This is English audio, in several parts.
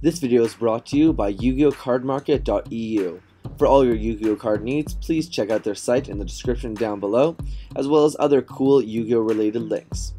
This video is brought to you by YUGIOHcardmarket.eu. For all your Yu-Gi-Oh card needs, please check out their site in the description down below, as well as other cool Yu-Gi-Oh related links.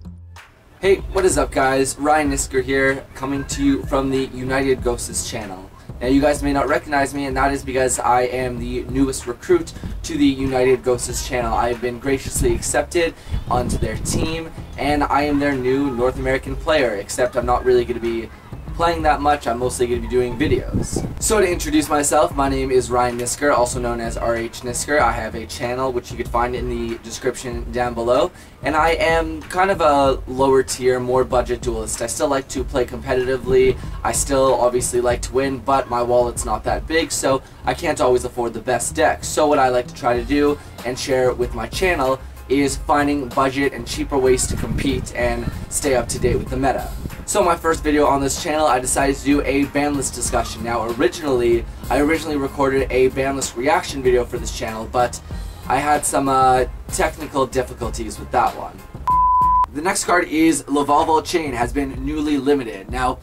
Hey, what is up guys? rhnisker here, coming to you from the United Gosus channel. Now you guys may not recognize me, and that is because I am the newest recruit to the United Gosus channel. I have been graciously accepted onto their team, and I am their new North American player, except I'm not really going to be playing that much. I'm mostly going to be doing videos. So to introduce myself, my name is rhnisker, also known as rhnisker. I have a channel which you could find in the description down below, and I am kind of a lower tier, more budget duelist. I still like to play competitively. I still obviously like to win, but my wallet's not that big, so I can't always afford the best deck. So what I like to try to do and share with my channel is finding budget and cheaper ways to compete and stay up to date with the meta. So my first video on this channel, I decided to do a ban list discussion. Now I originally recorded a ban list reaction video for this channel, but I had some technical difficulties with that one. The next card is Laval Chain, has been newly limited. Now,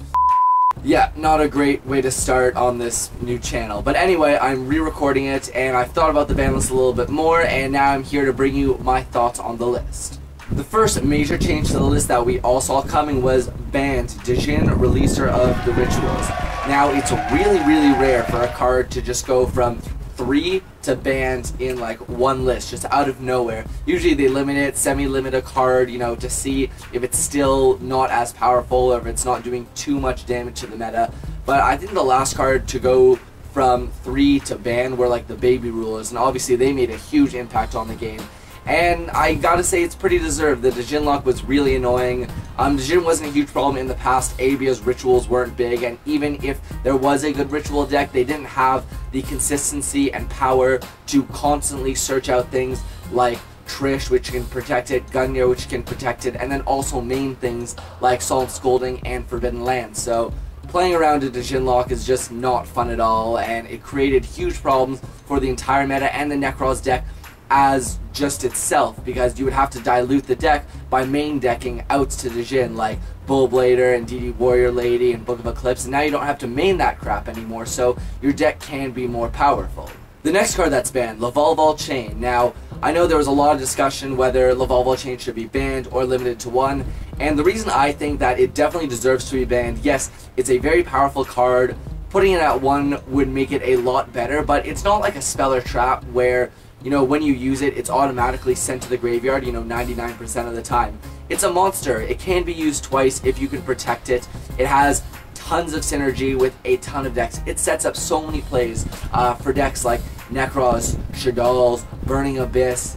yeah, not a great way to start on this new channel. But anyway, I'm re-recording it, and I've thought about the ban list a little bit more, and now I'm here to bring you my thoughts on the list. The first major change to the list that we all saw coming was banned Dragoon, releaser of the rituals. Now, it's really rare for a card to just go from 3 to banned in like one list, just out of nowhere. Usually they limit it, semi-limit a card, you know, to see if it's still not as powerful or if it's not doing too much damage to the meta. But I think the last card to go from 3 to ban were like the baby rulers, and obviously they made a huge impact on the game. And I gotta say, it's pretty deserved. The Dragoon lock was really annoying. Dragoon wasn't a huge problem in the past, because rituals weren't big, and even if there was a good ritual deck, they didn't have the consistency and power to constantly search out things like Trisha, which can protect it, Gungnir, which can protect it, and then also main things like Solemn Scolding and Forbidden Lands. So playing around a Dragoon lock is just not fun at all, and it created huge problems for the entire meta and the Necros deck as just itself, because you would have to dilute the deck by main decking outs to Dragoon like Bullblader and DD Warrior Lady and Book of Eclipse, and now you don't have to main that crap anymore, so your deck can be more powerful. The next card that's banned, Laval Chain. Now, I know there was a lot of discussion whether Laval Chain should be banned or limited to 1, and the reason I think that it definitely deserves to be banned, yes, it's a very powerful card. Putting it at 1 would make it a lot better, but it's not like a spell or trap where, you know, when you use it, it's automatically sent to the graveyard, you know, 99% of the time. It's a monster. It can be used twice if you can protect it. It has tons of synergy with a ton of decks. It sets up so many plays for decks like Necros, Shaddolls, Burning Abyss,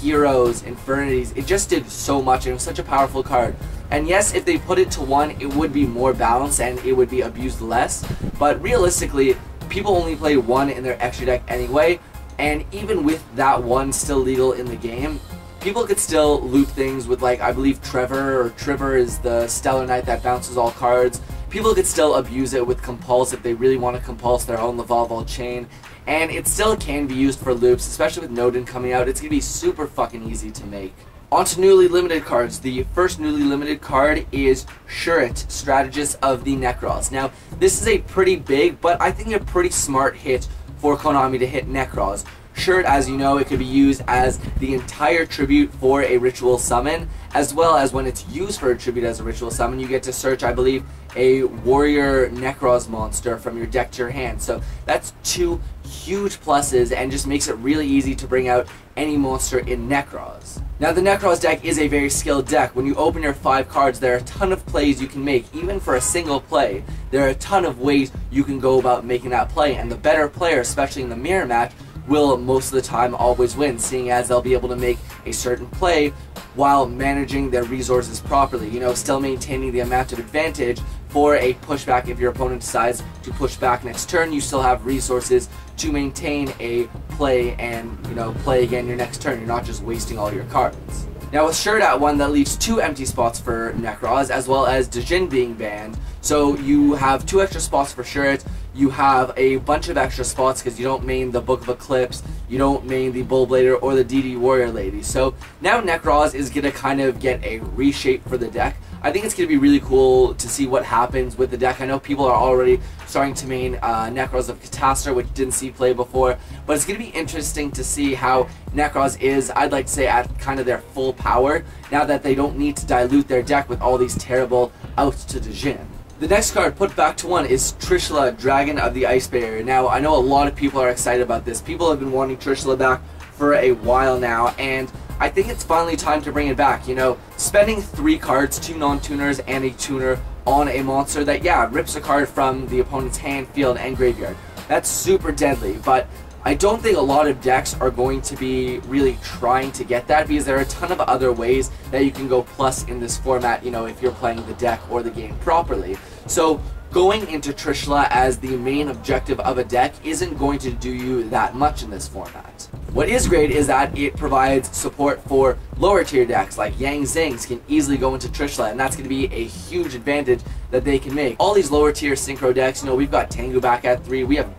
Heroes, Infernities. It just did so much, and it was such a powerful card. And yes, if they put it to 1, it would be more balanced and it would be abused less. But realistically, people only play 1 in their extra deck anyway. And even with that 1 still legal in the game, people could still loot things with, like, I believe Trevor is the Stellar Knight that bounces all cards. People could still abuse it with Compulse if they really want to compulse their own Laval Chain. And it still can be used for loops, especially with Nodin coming out. It's going to be super fucking easy to make. On to newly limited cards. The first newly limited card is Shurit, Strategist of the Necros. Now, this is a pretty big, but I think a pretty smart hit for Konami to hit Necros. Shurit, as you know, it could be used as the entire tribute for a ritual summon, as well as when it's used for a tribute as a ritual summon, you get to search, I believe, a warrior Necros monster from your deck to your hand. So that's 2 huge pluses, and just makes it really easy to bring out any monster in Necros. Now, the Necros deck is a very skilled deck. When you open your 5 cards, there are a ton of plays you can make. Even for a single play, there are a ton of ways you can go about making that play, and the better player, especially in the mirror match, will most of the time always win, seeing as they'll be able to make a certain play while managing their resources properly, you know, still maintaining the amount of advantage for a pushback. If your opponent decides to push back next turn, you still have resources to maintain a play and, you know, play again your next turn. You're not just wasting all your cards. Now with Shurit at 1, that leaves 2 empty spots for Necros, as well as Dragoon being banned. So you have 2 extra spots for Shurit. You have a bunch of extra spots because you don't main the Book of Eclipse, you don't main the Bullblader or the DD Warrior Lady. So now Necros is going to kind of get a reshape for the deck. I think it's going to be really cool to see what happens with the deck. I know people are already starting to main Necros of Catastor, which didn't see play before, but it's going to be interesting to see how Necros is, I'd like to say, at kind of their full power, now that they don't need to dilute their deck with all these terrible outs to Djinn. The next card put back to 1 is Trisha, Dragon of the Ice Barrier. Now, I know a lot of people are excited about this. People have been wanting Trisha back for a while now, and I think it's finally time to bring it back. You know, spending 3 cards, 2 non-tuners and a tuner on a monster that, yeah, rips a card from the opponent's hand, field, and graveyard. That's super deadly, but I don't think a lot of decks are going to be really trying to get that, because there are a ton of other ways that you can go plus in this format, you know, if you're playing the deck or the game properly. So going into Trisha as the main objective of a deck isn't going to do you that much in this format. What is great is that it provides support for lower tier decks, like Yang Zings can easily go into Trisha, and that's going to be a huge advantage that they can make. All these lower tier synchro decks, you know, we've got Tengu back at 3, we have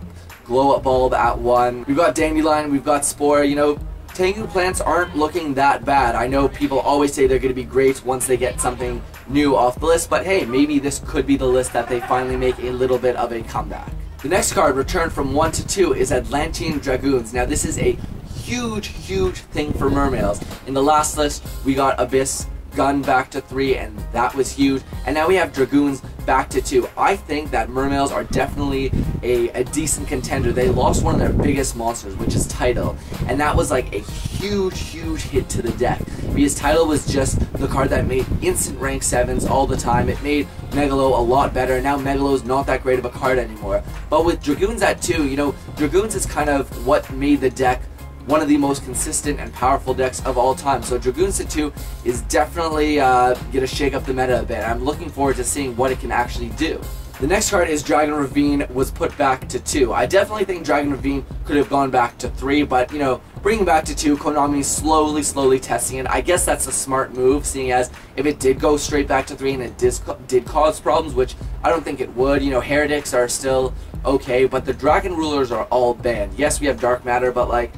Glow Up Bulb at 1, we've got Dandelion, we've got Spore. You know, Tengu plants aren't looking that bad. I know people always say they're going to be great once they get something new off the list, but hey, maybe this could be the list that they finally make a little bit of a comeback. The next card, returned from 1 to 2, is Atlantean Dragoons. Now this is a huge thing for Mermails. In the last list, we got Abyss Gun back to 3, and that was huge. And now we have Dragoons back to 2. I think that Mermails are definitely a decent contender. They lost one of their biggest monsters, which is Tidal, and that was like a huge hit to the deck, because Tidal was just the card that made instant rank 7s all the time. It made Megalo a lot better. Now Megalo's not that great of a card anymore. But with Dragoons at 2, you know, Dragoons is kind of what made the deck one of the most consistent and powerful decks of all time. So Dragoons at 2 is definitely going to shake up the meta a bit. I'm looking forward to seeing what it can actually do. The next card is Dragon Ravine, was put back to 2. I definitely think Dragon Ravine could have gone back to 3, but, you know, bringing back to 2, Konami's slowly testing it. I guess that's a smart move, seeing as if it did go straight back to 3 and it did cause problems, which I don't think it would. You know, Heretics are still okay, but the Dragon Rulers are all banned. Yes, we have Dark Matter, but, like,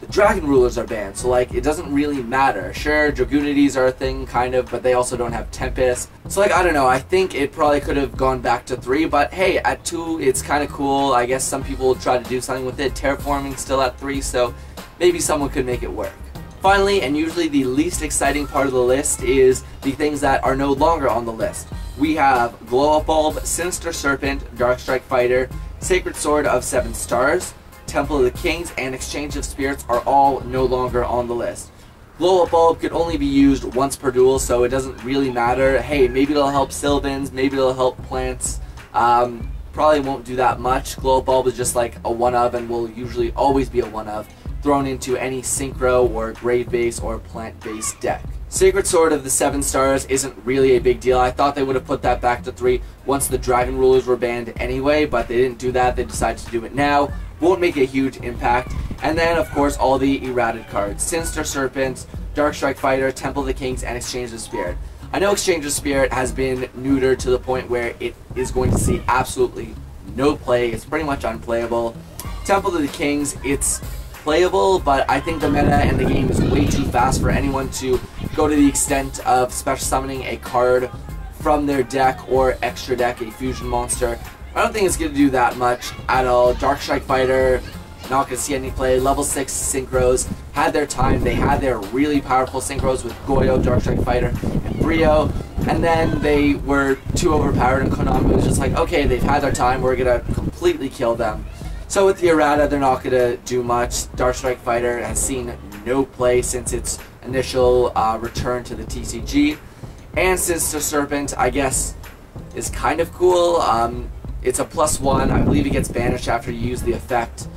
the Dragon Rulers are banned, so like it doesn't really matter. Sure, Dragoonities are a thing, kind of, but they also don't have Tempest. So like, I don't know, I think it probably could have gone back to 3, but hey, at 2 it's kind of cool. I guess some people will try to do something with it. Terraforming still at 3, so maybe someone could make it work. Finally, and usually the least exciting part of the list, is the things that are no longer on the list. We have Glow Up Bulb, Sinister Serpent, Darkstrike Fighter, Sacred Sword of 7 Stars, Temple of the Kings, and Exchange of Spirits are all no longer on the list. Glow Up Bulb could only be used once per duel, so it doesn't really matter. Hey, maybe it'll help Sylvans, maybe it'll help plants. Probably won't do that much. Glow Up Bulb is just like a one-of, and will usually always be a one-of, thrown into any synchro or grave-based or plant-based deck. Sacred Sword of the 7 Stars isn't really a big deal. I thought they would have put that back to 3 once the Dragon Rulers were banned anyway, but they didn't do that. They decided to do it now. Won't make a huge impact. And then, of course, all the errated cards. Sinister Serpent, Darkstrike Fighter, Temple of the Kings, and Exchange of Spirit. I know Exchange of Spirit has been neutered to the point where it is going to see absolutely no play. It's pretty much unplayable. Temple of the Kings, it's playable, but I think the meta and the game is way too fast for anyone to go to the extent of special summoning a card from their deck or extra deck, a fusion monster. I don't think it's going to do that much at all. Darkstrike Fighter, not going to see any play. Level 6 synchros had their time. They had their really powerful synchros with YUGIOH, Darkstrike Fighter, and Brio, and then they were too overpowered, and Konami was just like, okay, they've had their time, we're going to completely kill them. So with the errata, they're not going to do much. Darkstrike Fighter has seen no play since its initial return to the TCG. And Sinister Serpent, I guess, is kind of cool. It's a +1. I believe it gets banished after you use the effect.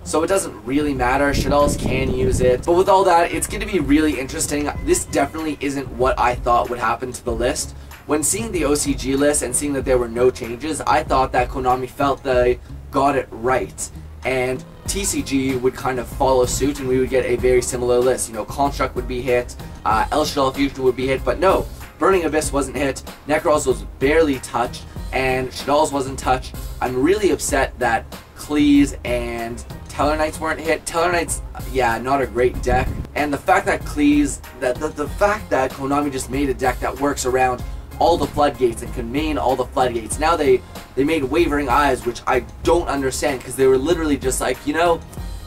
So it doesn't really matter. Shaddolls can use it. But with all that, it's going to be really interesting. This definitely isn't what I thought would happen to the list. When seeing the OCG list and seeing that there were no changes, I thought that Konami felt they got it right. And TCG would kind of follow suit, and we would get a very similar list. You know, Construct would be hit, El Shaddol Fusion would be hit, but no. Burning Abyss wasn't hit, Necros was barely touched, and Shaddolls wasn't touched. I'm really upset that Cleese and Teller Knights weren't hit. Teller Knights, yeah, not a great deck. And the fact that Cleese, the fact that Konami just made a deck that works around all the floodgates and could main all the floodgates. Now they made Wavering Eyes, which I don't understand, because they were literally just like, you know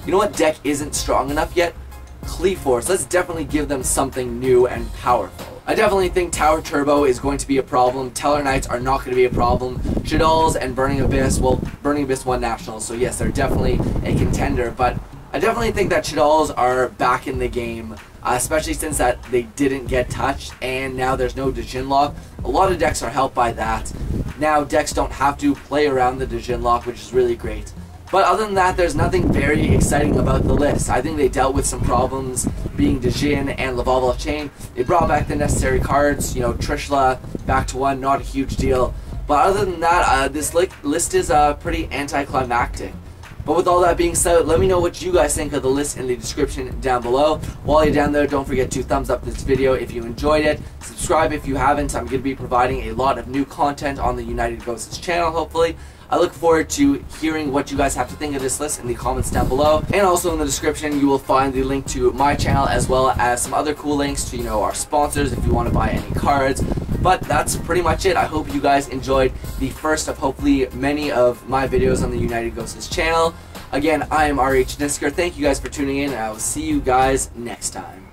what deck isn't strong enough yet? Cleaforce. Let's definitely give them something new and powerful. I definitely think Tower Turbo is going to be a problem. Teller Knights are not going to be a problem. Shaddolls and Burning Abyss, well, Burning Abyss won Nationals, so yes, they're definitely a contender, but I definitely think that Shaddolls are back in the game, especially since that they didn't get touched, and now there's no Djinn lock. A lot of decks are helped by that. Now decks don't have to play around the Djinn lock, which is really great. But other than that, there's nothing very exciting about the list. I think they dealt with some problems, being Djinn and Laval Chain. They brought back the necessary cards, you know, Trisha back to 1, not a huge deal. But other than that, this list is pretty anticlimactic. But with all that being said, let me know what you guys think of the list in the description down below. While you're down there, don't forget to thumbs up this video if you enjoyed it. Subscribe if you haven't. I'm going to be providing a lot of new content on the United Gosus channel, hopefully. I look forward to hearing what you guys have to think of this list in the comments down below. And also in the description, you will find the link to my channel as well as some other cool links to, you know, our sponsors if you want to buy any cards. But that's pretty much it. I hope you guys enjoyed the first of hopefully many of my videos on the United Gosus channel. Again, I am rhnisker. Thank you guys for tuning in, and I will see you guys next time.